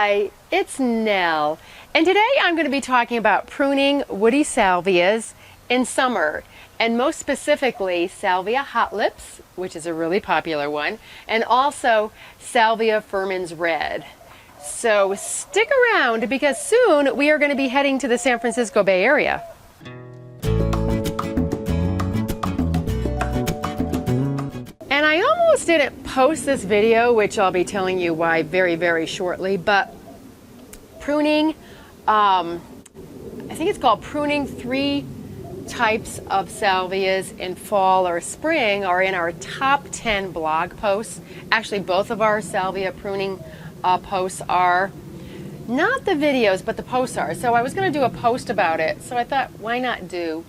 Hi, it's Nell, and today I'm going to be talking about pruning woody salvias in summer, and most specifically Salvia hot lips, which is a really popular one, and also Salvia firmans red. So stick around because soon we are going to be heading to the San Francisco Bay Area. And I almost didn't post this video, which I'll be telling you why very, very shortly, but pruning, I think it's called pruning 3 types of salvias in fall or spring are in our top 10 blog posts. Actually, both of our salvia pruning posts are, not the videos, but the posts are. So I was going to do a post about it, so I thought, why not do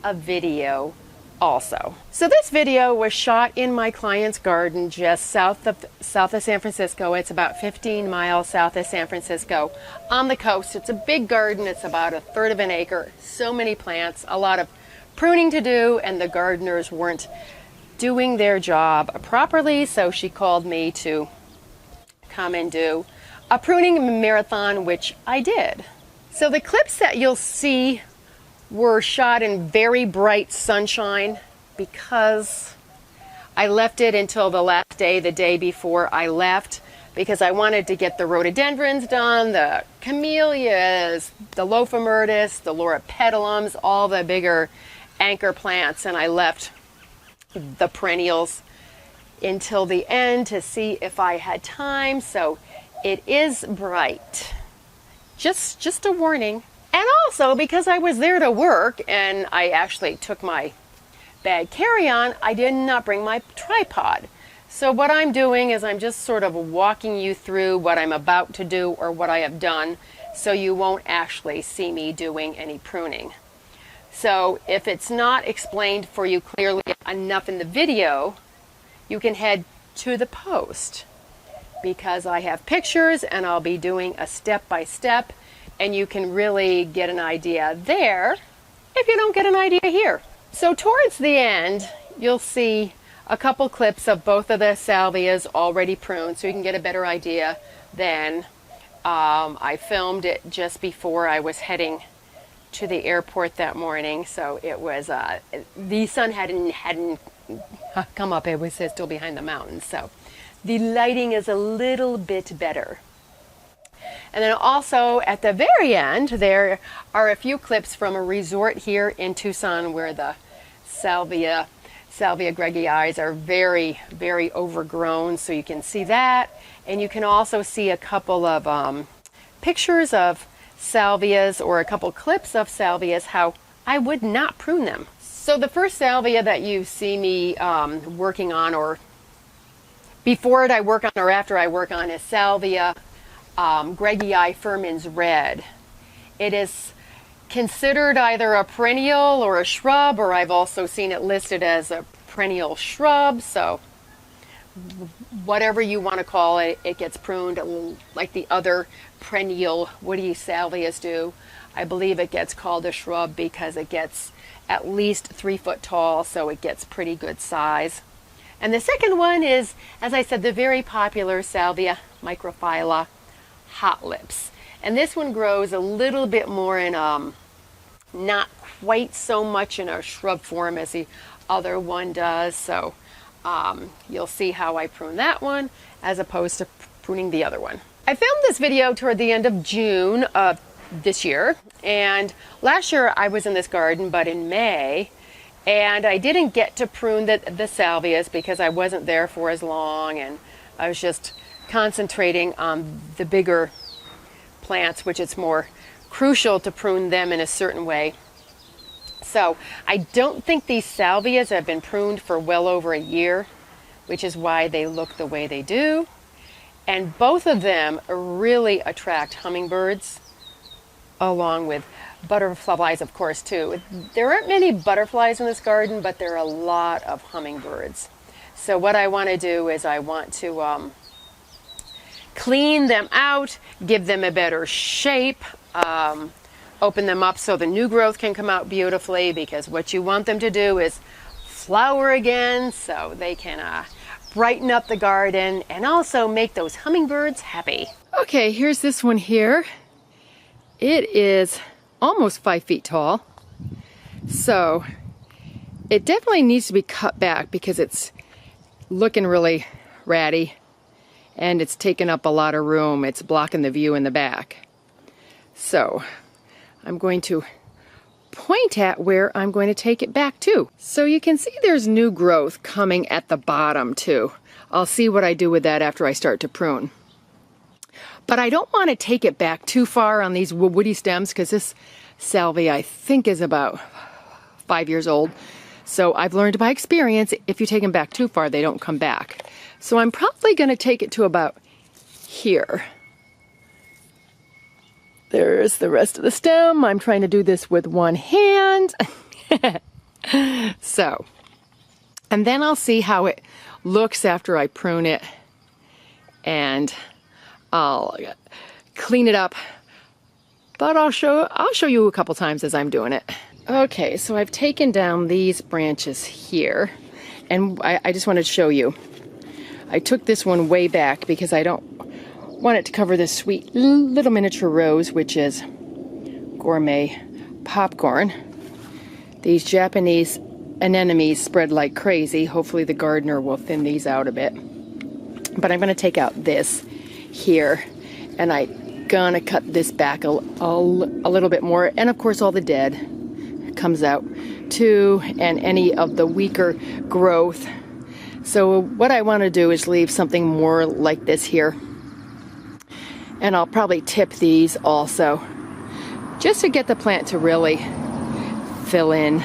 a video also. So this video was shot in my client's garden just south of San Francisco. It's about 15 miles south of San Francisco on the coast. It's a big garden. It's about 1/3 of an acre. So many plants, a lot of pruning to do, and the gardeners weren't doing their job properly, so she called me to come and do a pruning marathon, which I did. So the clips that you'll see were shot in very bright sunshine because I left it until the last day, the day before I left, because I wanted to get the rhododendrons done, the camellias, the lophomertus, the loropetalums, all the bigger anchor plants, and I left the perennials until the end to see if I had time. So it is bright. Just a warning. And also, because I was there to work and I actually took my bag carry-on, I did not bring my tripod. So what I'm doing is I'm just sort of walking you through what I'm about to do or what I have done, so you won't actually see me doing any pruning. So if it's not explained for you clearly enough in the video, you can head to the post, because I have pictures and I'll be doing a step-by-step, and you can really get an idea there if you don't get an idea here. So towards the end, you'll see a couple clips of both of the salvias already pruned, so you can get a better idea. Then I filmed it just before I was heading to the airport that morning, so it was the sun hadn't come up. It was still behind the mountains, so the lighting is a little bit better. And then also at the very end, there are a few clips from a resort here in Tucson where the Salvia greggii are very, very overgrown. So you can see that. And you can also see a couple of pictures of salvias, or a couple clips of salvias, how I would not prune them. So the first salvia that you see me working on, or before it I work on or after I work on, is Salvia greggii firmans red. It is considered either a perennial or a shrub, or I've also seen it listed as a perennial shrub. So whatever you want to call it, it gets pruned like the other perennial woody salvias do. I believe it gets called a shrub because it gets at least 3 foot tall, so it gets pretty good size. And the second one is, as I said, the very popular Salvia microphylla hot lips. And this one grows a little bit more in not quite so much in a shrub form as the other one does. So you'll see how I prune that one as opposed to pruning the other one. I filmed this video toward the end of June of this year, and last year I was in this garden, but in May, and I didn't get to prune the salvias because I wasn't there for as long, and I was just concentrating on the bigger plants, which it's more crucial to prune them in a certain way. So I don't think these salvias have been pruned for well over a year, which is why they look the way they do. And both of them really attract hummingbirds, along with butterflies, of course, too. There aren't many butterflies in this garden, but there are a lot of hummingbirds. So what I want to do is I want to clean them out, give them a better shape, open them up so the new growth can come out beautifully, because what you want them to do is flower again so they can brighten up the garden and also make those hummingbirds happy. Okay, here's this one here. It is almost 5 feet tall. So it definitely needs to be cut back because it's looking really ratty and it's taking up a lot of room. It's blocking the view in the back. So I'm going to point at where I'm going to take it back to. So you can see there's new growth coming at the bottom too. I'll see what I do with that after I start to prune. But I don't want to take it back too far on these woody stems because this salvia I think is about 5 years old. So I've learned by experience, if you take them back too far, they don't come back. So I'm probably going to take it to about here. There's the rest of the stem. I'm trying to do this with one hand. So, and then I'll see how it looks after I prune it. And I'll clean it up. But I'll show you a couple times as I'm doing it. Okay, so I've taken down these branches here, and I just wanted to show you. I took this one way back because I don't want it to cover this sweet little miniature rose, which is gourmet popcorn. These Japanese anemones spread like crazy. Hopefully the gardener will thin these out a bit. But I'm going to take out this here, and I'm going to cut this back a little bit more. And of course all the dead comes out too, and any of the weaker growth. So what I want to do is leave something more like this here, and I'll probably tip these also just to get the plant to really fill in,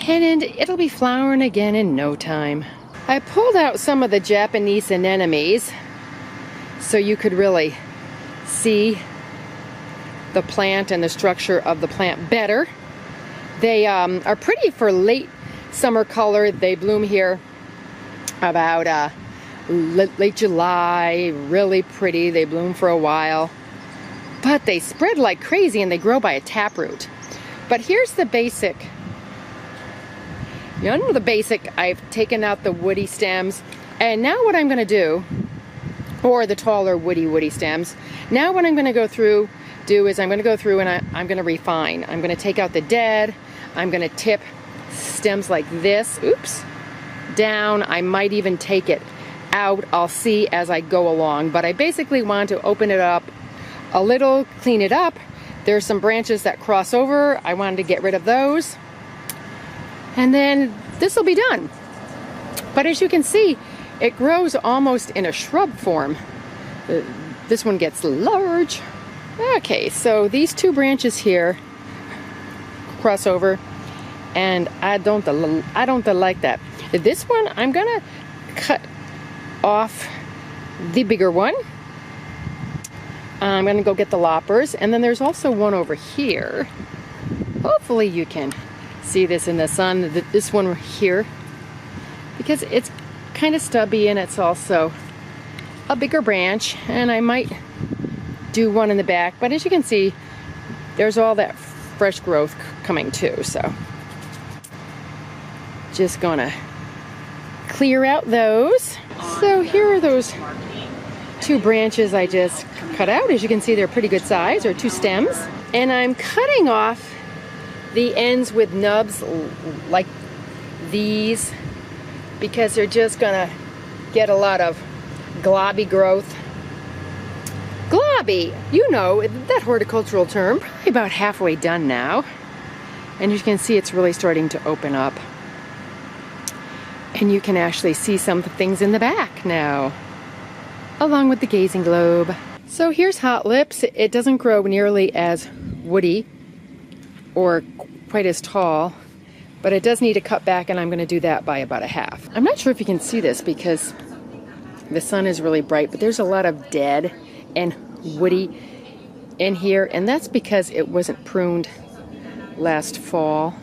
and it'll be flowering again in no time. I pulled out some of the Japanese anemones so you could really see the plant and the structure of the plant better. They are pretty for late summer color. They bloom here about late July, really pretty. They bloom for a while, but they spread like crazy and they grow by a taproot. But here's the basic. You know the basic, I've taken out the woody stems, and now what I'm going to do, or the taller woody stems, now what I'm going to go through is I'm going to go through and I'm going to refine. I'm going to take out the dead. I'm going to tip stems like this, oops, down. I might even take it out. I'll see as I go along, but I basically want to open it up a little, clean it up. There's some branches that cross over. I wanted to get rid of those, and then this will be done. But as you can see, it grows almost in a shrub form. This one gets large. Okay, so these two branches here cross over, and I don't like that. This one, I'm gonna cut off the bigger one. I'm gonna go get the loppers, and then there's also one over here. Hopefully you can see this in the sun, this one here, because it's kind of stubby and it's also a bigger branch, and I might do one in the back, but as you can see, there's all that fresh growth coming too. So just gonna clear out those. So here are those two branches I just cut out. As you can see, they're pretty good size, or two stems, and I'm cutting off the ends with nubs like these because they're just gonna get a lot of globby growth. Globby, you know, that horticultural term. Probably about halfway done now. And you can see it's really starting to open up. And you can actually see some things in the back now, along with the gazing globe. So here's Hot Lips. It doesn't grow nearly as woody or quite as tall, but it does need to cut back, and I'm going to do that by about a half. I'm not sure if you can see this because the sun is really bright, but there's a lot of dead and woody in here, and that's because it wasn't pruned last fall.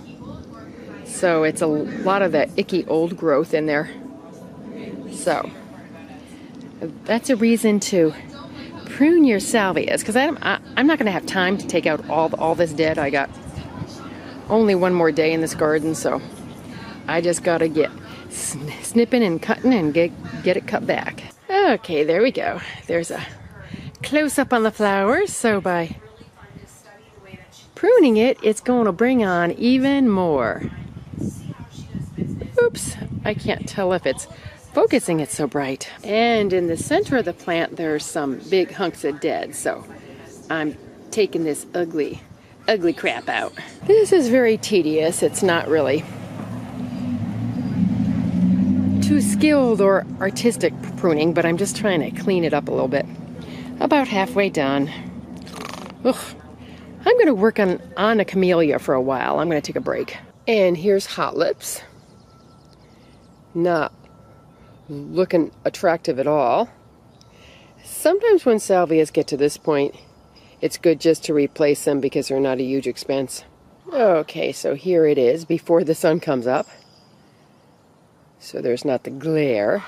So it's a lot of that icky old growth in there. So that's a reason to prune your salvias, because I'm not going to have time to take out all this dead. I got only one more day in this garden, so I just got to get snipping and cutting and get it cut back. Okay, there we go. There's a close up on the flowers, so by pruning it, it's going to bring on even more. Oops, I can't tell if it's focusing it so bright. And in the center of the plant, there's some big hunks of dead, so I'm taking this ugly crap out. This is very tedious. It's not really too skilled or artistic pruning, but I'm just trying to clean it up a little bit. About halfway done. Ugh. I'm going to work on a camellia for a while. I'm going to take a break. And here's Hot Lips. Not looking attractive at all. Sometimes when salvias get to this point, it's good just to replace them because they're not a huge expense. Okay, so here it is before the sun comes up. So there's not the glare.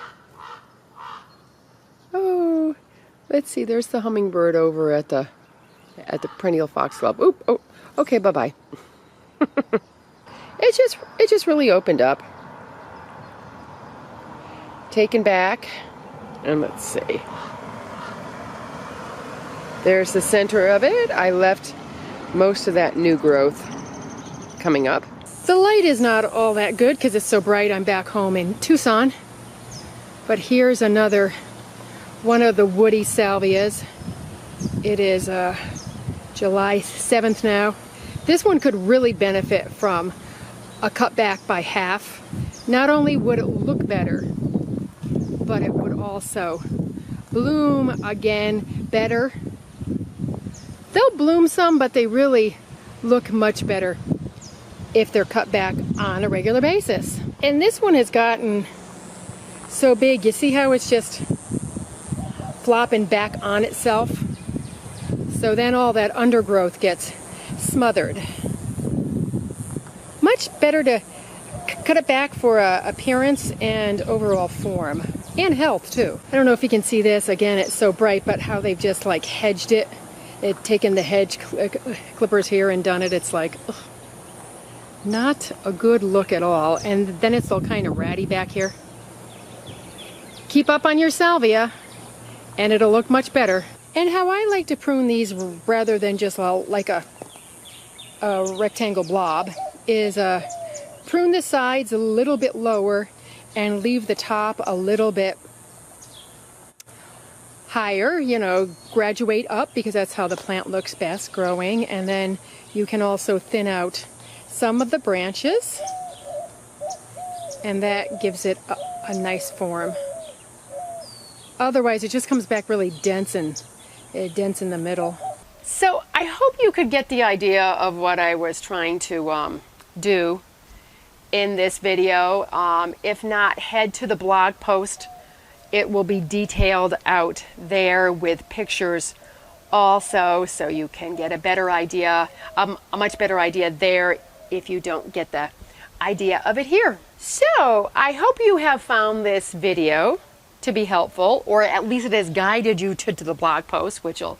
Oh, let's see, there's the hummingbird over at the perennial foxglove. Oop, oh, okay, bye-bye. It just really opened up. Taken back, and let's see. There's the center of it. I left most of that new growth coming up. The light is not all that good because it's so bright. I'm back home in Tucson. But here's another one of the woody salvias. It is July 7th now. This one could really benefit from a cut back by half. Not only would it look better, but it would also bloom again better. They'll bloom some, but they really look much better if they're cut back on a regular basis. And this one has gotten so big. You see how it's just flopping back on itself? So then all that undergrowth gets smothered. Much better to cut it back for appearance and overall form. And health too. I don't know if you can see this. Again, it's so bright, but how they've just like hedged it. They've taken the hedge clippers here and done it. It's like, ugh, not a good look at all. And then it's all kind of ratty back here. Keep up on your salvia and it'll look much better. And how I like to prune these rather than just like a rectangle blob is prune the sides a little bit lower and leave the top a little bit higher, you know, graduate up because that's how the plant looks best growing. And then you can also thin out some of the branches and that gives it a nice form. Otherwise it just comes back really dense and dense in the middle. So I hope you could get the idea of what I was trying to do in this video. If not, head to the blog post. It will be detailed out there with pictures also, so you can get a better idea, a much better idea there if you don't get the idea of it here. So I hope you have found this video to be helpful, or at least it has guided you to the blog post, which will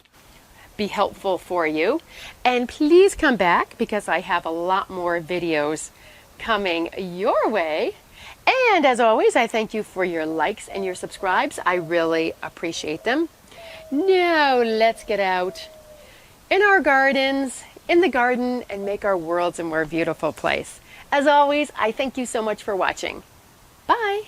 be helpful for you. And please come back because I have a lot more videos coming your way. And as always, I thank you for your likes and your subscribes. I really appreciate them. Now let's get out in our gardens, in the garden, and make our worlds a more beautiful place. As always, I thank you so much for watching. Bye.